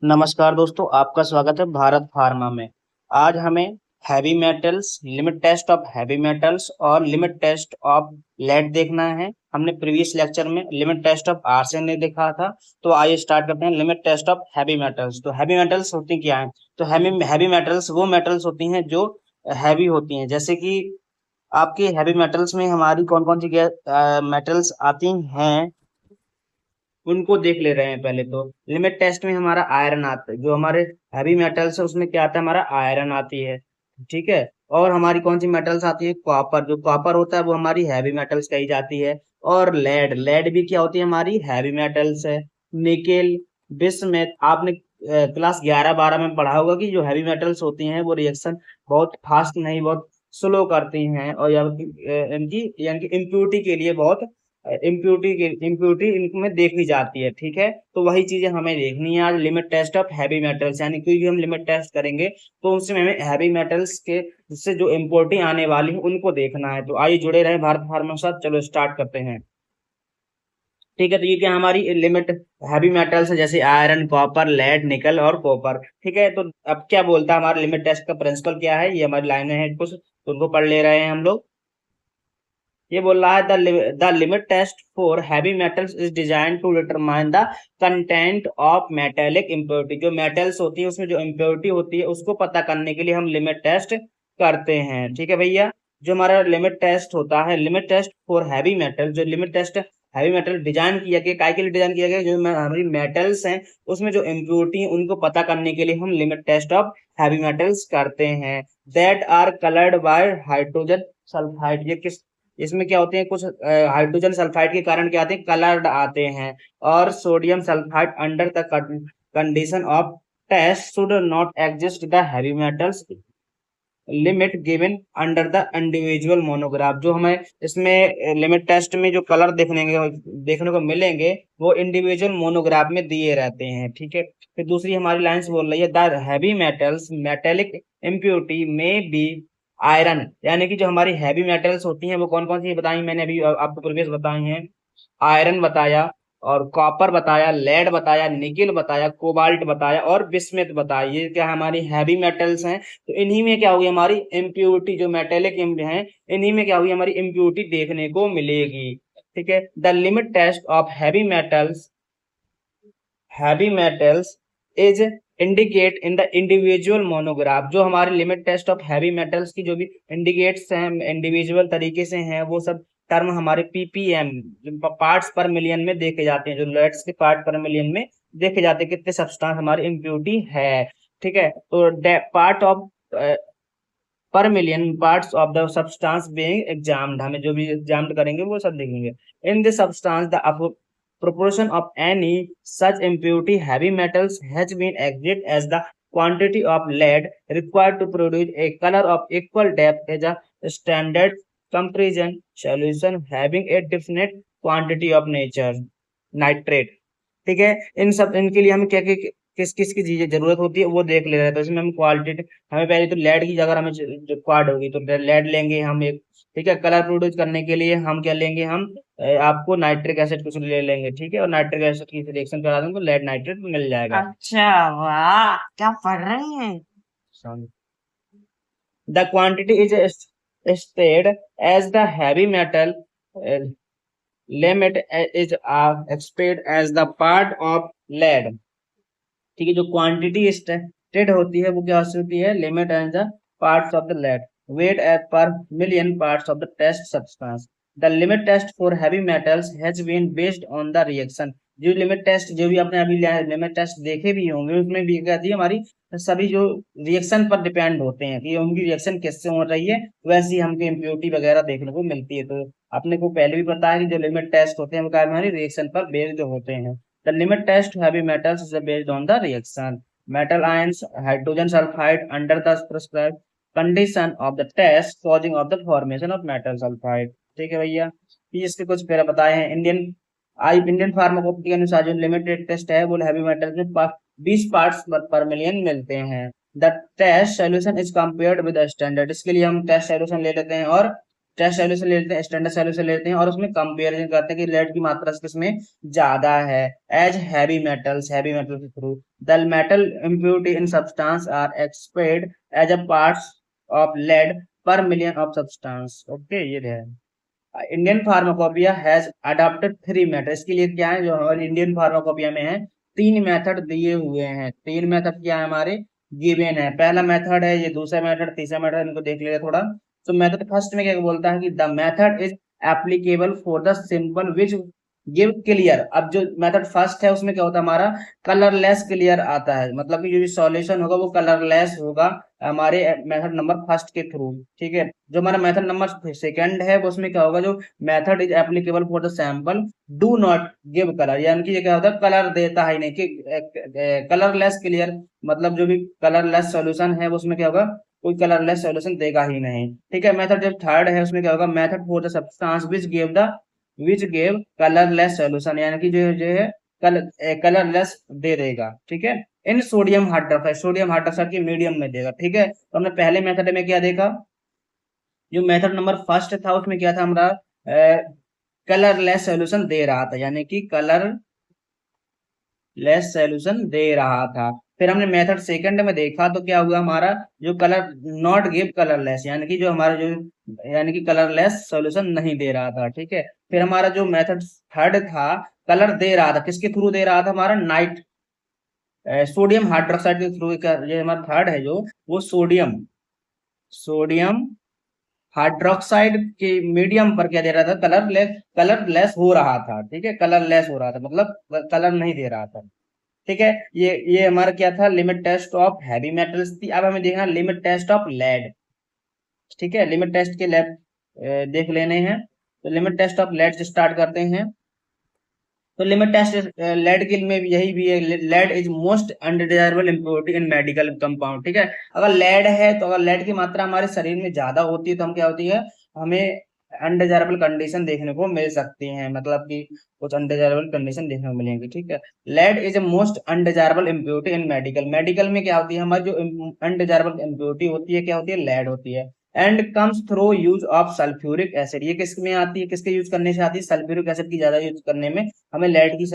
नमस्कार दोस्तों, आपका स्वागत है भारत फार्मा में। आज हमें heavy metals, limit test of heavy metals और लिमिट टेस्ट ऑफ लेड देखना है। हमने प्रीवियस लेक्चर में लिमिट टेस्ट ऑफ आर्सेन ने देखा था। तो आइए स्टार्ट करते हैं limit test of heavy metals. तो हैवी मेटल्स होती क्या है? तो हैवी मेटल्स वो मेटल्स होती हैं जो हैवी होती हैं। जैसे कि आपके हैवी मेटल्स में हमारी कौन कौन सी मेटल्स आती हैं, उनको देख ले रहे हैं। पहले तो लिमिट टेस्ट में हमारा आयरन आता है। जो हमारे हैवी मेटल्स है उसमें क्या आता है? हमारा आयरन आती है, ठीक है। और हमारी कौन सी मेटल्स आती है? कॉपर। जो कॉपर होता है वो हमारी हैवी मेटल्स कही जाती है। और लेड, लेड भी क्या होती है? हमारी हैवी मेटल्स है। Nickel, bismuth. आपने क्लास 11-12 में पढ़ा होगा कि जो हैवी मेटल्स होती हैं वो रिएक्शन बहुत फास्ट नहीं, बहुत स्लो करती हैं, और इनकी यानी कि इम्प्यूरिटी के लिए बहुत इम्प्यूरिटी इनमें देखी जाती है, ठीक है। तो वही चीजें हमें देखनी है आज limit test of heavy metals. यानी कोई भी हम लिमिट टेस्ट करेंगे तो उसमें हमें हैवी मेटल्स के जिससे जो इम्प्योरिटी आने वाली है उनको देखना है। तो आइए जुड़े रहे भारत फार्मा के साथ। चलो स्टार्ट करते हैं, ठीक है। तो ये क्या हमारी लिमिट हैवी मेटल्स है, जैसे आयरन, कॉपर, लेड, निकल और कॉपर, ठीक है। तो अब क्या बोलता है हमारा लिमिट टेस्ट का प्रिंसिपल क्या है? ये हमारी लाइनें हैं कुछ, तो उनको पढ़ ले रहे हैं हम लोग। ये बोल रहा है the limit test for heavy metals is design to determine the content of metallic impurity. जो मेटल्स होती है उसमें जो इम्प्योरिटी होती है उसको पता करने के लिए हम लिमिट टेस्ट करते हैं, ठीक है भैया। जो हमारा लिमिट टेस्ट होता है, limit test for heavy metal, जो limit test heavy metal design किया गया, काय के लिए डिजाइन किया गया? जो हमारी मेटल्स हैं उसमें जो इम्प्योरिटी है उनको पता करने के लिए हम limit test of heavy metals करते हैं। That are coloured by hydrogen sulphide. ये किस इसमें क्या होते हैं? कुछ हाइड्रोजन सल्फाइड के कारण क्या आते हैं? कलर्ड आते हैं। और sodium sulphide under the condition of test should not exist the heavy metals limit given under the individual monograph. जो हमें इसमें लिमिट टेस्ट में जो कलर देखने को मिलेंगे वो इंडिविजुअल मोनोग्राफ में दिए रहते हैं, ठीक है। फिर दूसरी हमारी लाइन से बोल रही है the heavy metals metallic impurity में बी आयरन। यानी कि जो हमारी हैवी मेटल्स होती हैं वो कौन कौन सी बताई मैंने अभी आपको प्रीवियस बताई हैं। आयरन बताया, और कॉपर बताया, लेड बताया, निकेल बताया, कोबाल्ट बताया और बिस्मथ बताया। ये क्या हमारी हैवी मेटल्स हैं। तो इन्हीं में क्या होगी? हमारी इम्प्योरिटी जो मेटेलिक है, इन्हीं में क्या होगी? हमारी इम्प्योरिटी देखने को मिलेगी, ठीक है। The limit test of heavy metals is indicate in the individual monograph. जो हमारे limit test of heavy metals की जो भी इंडिकेट्स हैं इंडिविजुअल तरीके से हैं, वो सब टर्म हमारे पीपीएम पार्ट्स पर मिलियन में देखे जाते हैं। जो लेट्स के पार्ट पर मिलियन में देखे जाते हैं कितने सब्सटेंस हमारी इम्प्योरिटी है, ठीक है। तो पार्ट ऑफ पर million parts of the substance being examined, हमें जो भी एग्जाम्ड करेंगे वो सब देखेंगे। In this substance the proportion of any such impurity heavy metals has been exit as the quantity of lead required to produce a color of equal depth as a standard comparison solution having a definite quantity of nature nitrate, ठीक है। इन सब इनके लिए हमें क्या क्या किस किस की चीजें जरूरत होती है वो देख ले रहे हैं। तो इसमें हम क्वालिटी, हमें पहले तो लेड की जगह हमें जो क्वाड होगी तो लेड लेंगे हम एक, ठीक है। कलर प्रोड्यूस करने के लिए हम क्या लेंगे? हम आपको नाइट्रिक एसिड कुछ ले लेंगे, ठीक है। और नाइट्रिक एसिड की रिएक्शन करा देंगे तो लेड नाइट्रेट मिल जाएगा। अच्छा, वाह क्या पढ़ रहे हैं। The quantity is stated as the heavy metal limit is expressed as the part of lead, ठीक है। जो क्वांटिटी स्टेट होती है वो क्या होती है? Limit and the parts of the lead weight at per million parts of the test substance. The limit test for heavy metals has been based on the reaction. जो लिमिट टेस्ट जो भी आपने अभी लिमिट टेस्ट देखे भी होंगे उसमें भी कहती है हमारी सभी जो रिएक्शन पर डिपेंड होते हैं कि उनकी रिएक्शन किससे हो रही है, वैसी हमको इम्प्योरिटी वगैरह देखने को मिलती है। तो अपने को पहले भी पता है कि जो लिमिट टेस्ट होते हैं वो क्या हमारी रिएक्शन पर बेस्ड होते हैं। The limit test heavy metals is based on the reaction. Metal ions, hydrogen sulfide under the prescribed condition of the test causing of the formation of metal sulfide. ठीक है भैया, ये इसके कुछ पहले बताए हैं। इंडियन फार्माकोपी के अनुसार जो लिमिटेड टेस्ट है वो हैवी मेटल में 20 पार्ट्स पर मिलियन मिलते हैं। The test solution is compared with standard. इसके लिए हम टेस्ट सोल्यूशन ले लेते हैं और टेस्ट सॉल्यूशन लेते हैं, स्टैंडर्ड सॉल्यूशन लेते हैं और उसमें कंपेरिजन करते हैं कि लेड की मात्रा किसमें ज्यादा है। एज हैवी मेटल के through the metal impurity in substance are expressed as a parts of lead per million of substance. Okay, ये है। Indian pharmacopoeia has adopted 3 method. इसके लिए क्या है, जो हमारे इंडियन फार्माकोपिया में है 3 मेथड दिए हुए हैं। 3 मेथड क्या है हमारे गिवन है। पहला मेथड है ये, दूसरा मेथड, तीसरा मेथड, इनको देख लिया थोड़ा। तो मेथड फर्स्ट में क्या बोलता है कि the method is applicable for the simple which give clear. अब जो मेथड फर्स्ट है उसमें क्या होता है हमारा कलरलेस क्लियर आता है, मतलब कि जो भी सॉल्यूशन होगा वो कलरलेस होगा हमारे मेथड नंबर फर्स्ट के थ्रू। ठीक है, जो हमारा मेथड नंबर सेकंड है उसमें क्या होगा, जो method is applicable for the sample do not give colour, यानी कि ये क्या होता है कलर देता है नहीं, कि कलरलेस क्लियर, मतलब जो भी कलरलेस सॉल्यूशन है उसमें क्या होगा कोई कलरलेस सॉल्यूशन देगा ही नहीं। ठीक है, मेथड जो थर्ड है उसमें क्या होगा method for the substance which give colourless solution, यानी कि जो है कलरलेस दे देगा। ठीक है, इन सोडियम हाइड्रोक्साइड की मीडियम में देगा। ठीक है, तो हमने पहले मेथड में क्या देखा, जो मेथड नंबर फर्स्ट था उसमें क्या था हमारा कलरलेस सॉल्यूशन दे रहा था, यानी कि कलरलेस सॉल्यूशन दे रहा था। फिर हमने मेथड सेकंड में देखा तो क्या हुआ हमारा, जो कलर नॉट गिव कलरलेस, यानी कि जो हमारा जो यानी कि कलरलेस सॉल्यूशन नहीं दे रहा था। ठीक है, फिर हमारा जो मेथड थर्ड था कलर दे रहा था, किसके थ्रू दे रहा था हमारा नाइट सोडियम हाइड्रोक्साइड के थ्रू। ये हमारा थर्ड है जो वो सोडियम हाइड्रोक्साइड के मीडियम पर क्या दे रहा था कलरलेस हो रहा था। ठीक है, कलरलेस हो रहा था मतलब कलर नहीं दे रहा था। ठीक है, ये हमारा क्या था limit test of heavy metals थी। अब हमें देखना लिमिट टेस्ट ऑफ लेड। ठीक है, लिमिट टेस्ट के लैब देख लेने हैं। तो लिमिट टेस्ट ऑफ लेड से स्टार्ट करते हैं। तो लिमिट टेस्ट लेड के में भी यही भी है, lead is most undesirable impurity in medical compound. ठीक है, अगर लेड है तो अगर लेड की मात्रा हमारे शरीर में ज्यादा होती है तो हम क्या होती है हमें अनडिजायरेबल कंडीशन देखने को मिल सकती हैं, मतलब कि कुछ अनडिजायरेबल कंडीशन देखने को मिलेंगी। ठीक है, lead is a most undesirable impurity in medical में क्या होती है हमारी जो अनडिजायरेबल इम्प्योरिटी होती है क्या होती है लेड होती है। And comes through use of sulphuric acid. ये किस में आती है, किसके यूज करने से आती है, सल्फ्यूरिक एसिड की ज्यादा यूज करने में हमें लेड की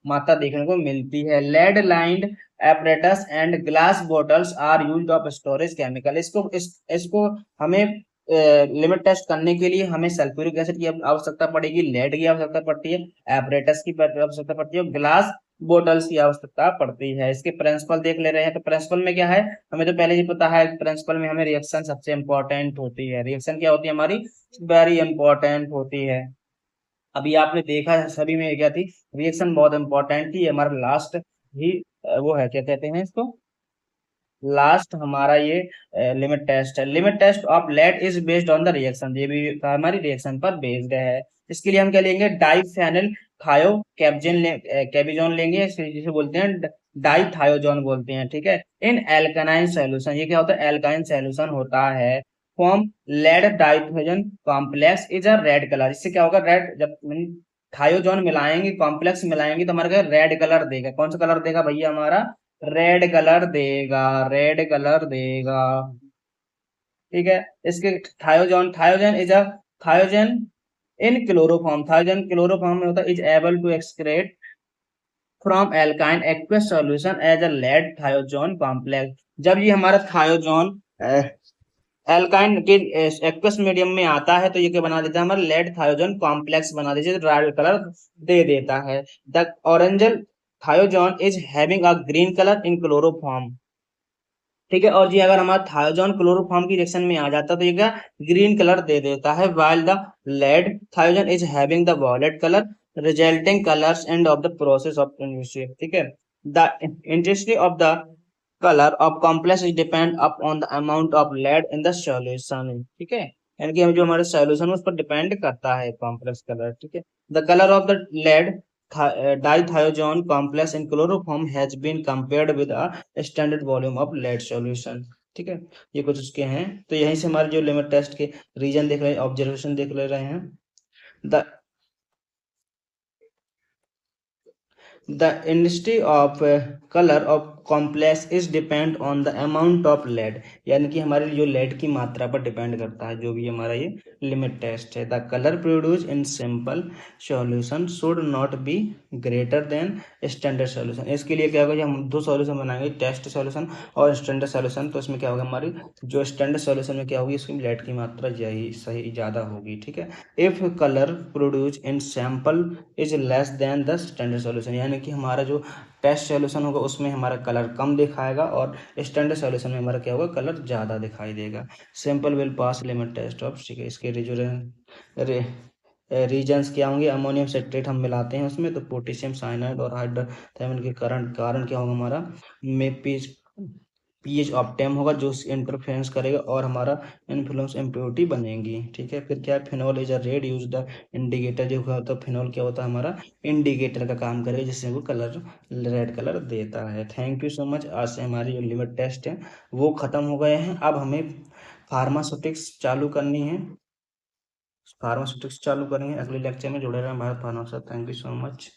मात्रा देखने को मिलती है। Lead lined apparatus and glass bottles are used of storage chemical. इसको हमें लिमिट टेस्ट करने के लिए हमें सल्फ्यूरिक एसिड की आवश्यकता पड़ेगी, लेड की आवश्यकता पड़ती है, एपरेटस की आवश्यकता पड़ती है, ग्लास बोटल्स की आवश्यकता पड़ती है। इसके प्रिंसिपल देख ले रहे हैं। तो प्रिंसिपल में क्या है, हमें तो पहले ही पता है प्रिंसिपल में हमें रिएक्शन सबसे इंपॉर्टेंट होती है। रिएक्शन क्या होती है हमारी वेरी इंपॉर्टेंट होती है। अभी आपने देखा है सभी में क्या थी रिएक्शन बहुत इंपॉर्टेंट थी। हमारा लास्ट ही वो है क्या कहते हैं इसको, लास्ट हमारा ये लिमिट टेस्ट है। Limit test of lead is based on the reaction, ये भी हमारी रिएक्शन पर बेस्ड है। इसके लिए हम क्या लेंगे डाइफेनिल थायो कैबिजोन लेंगे, जिसे बोलते हैं डाइथायोजोन बोलते हैं। ठीक है, इन एल्कानाइन सॉल्यूशन, ये क्या होता है एल्काइन सॉल्यूशन होता है। Form lead dithizone complex is a red colour. इससे क्या होगा रेड, जब थायोजोन मिलाएंगे कॉम्प्लेक्स मिलाएंगे तो हमारे रेड कलर देगा। कौन सा कलर देगा भैया हमारा रेड कलर देगा, रेड कलर देगा। ठीक है, इसके dithizone is a dithizone in chloroform, dithizone chloroform में होता है, is able to extract from एल्काइन aqueous solution as a lead dithizone complex. जब ये हमारा थायोजोन एल्काइन के एक्वस मीडियम में आता है तो ये क्या बना देता है हमारा लेड थायोजन कॉम्प्लेक्स बना देता है, रेड कलर दे देता है। The orange dithizone is having a green colour in chloroform. ठीक है, और जी अगर हमारा थायोजोन क्लोरोफॉर्म की रिएक्शन में आ जाता है तो ये क्या ग्रीन कलर दे देता है, while the lead dithizone is having the violet colour resulting colours and of the process of industry. ठीक है, the intensity of the colour of complex is depend upon the amount of lead in the solution. ठीक है, यानी कि जो हमारे solution उस पर डिपेंड करता है कॉम्प्लेक्स कलर। ठीक है, the colour of the lead dithiazone complex in chloroform has been compared with a standard volume of lead solution। ठीक है, ये कुछ उसके हैं। तो यहीं से हमारे जो लिमिट टेस्ट के रीजन देख रहे हैं, ऑब्जर्वेशन देख ले रहे हैं। The the industry of colour of complex is depend on the amount of lead, यानी कि हमारे जो लेड की मात्रा पर डिपेंड करता है जो भी हमारा ये लिमिट टेस्ट है। The colour produce in simple solution should not be greater than standard solution. इसके लिए क्या होगा, जब हम दो सॉल्यूशन बनाएंगे, टेस्ट सॉल्यूशन और स्टैंडर्ड सॉल्यूशन, तो इसमें क्या होगा, हमारी जो स्टैंडर्ड सॉल्यूशन में क्या होगी, इसकी लेड की मात्रा सही ज़्यादा होगी। ठीक है, if colour produce in sample is less than the standard solution, यानी कि हमारा जो टेस्ट सॉल्यूशन होगा उसमें हमारा कलर कम दिखाएगा और स्टैंडर्ड सॉल्यूशन में हमारा क्या होगा, कलर ज़्यादा दिखाई देगा। Simple will pass limit test of, ठीक है, इसके रीजन्स क्या होंगे, अमोनियम सिट्रेट हम मिलाते हैं उसमें, तो पोटेशियम साइनाइड और हाइड्रोथायरन के कारण क्या होगा, हमारा में पीएच ऑप्टिमम होगा जो इंटरफेरेंस करेगा और हमारा इन्फ्लुएंस इम्प्योरिटी बनेगी। ठीक है, फिर क्या है, phenol is a red use the indicator, जो होता है फिनॉल क्या होता है, हमारा इंडिकेटर का काम करेगा जिससे वो कलर रेड कलर देता है। Thank you so much. आज से हमारी जो लिमिट टेस्ट है वो खत्म हो गए हैं। अब हमें फार्मास्यूटिक्स चालू करनी है, फार्मास्यूटिक्स चालू करेंगे। अगले लेक्चर में जुड़े रहें भारत फार्मा से। Thank you so much.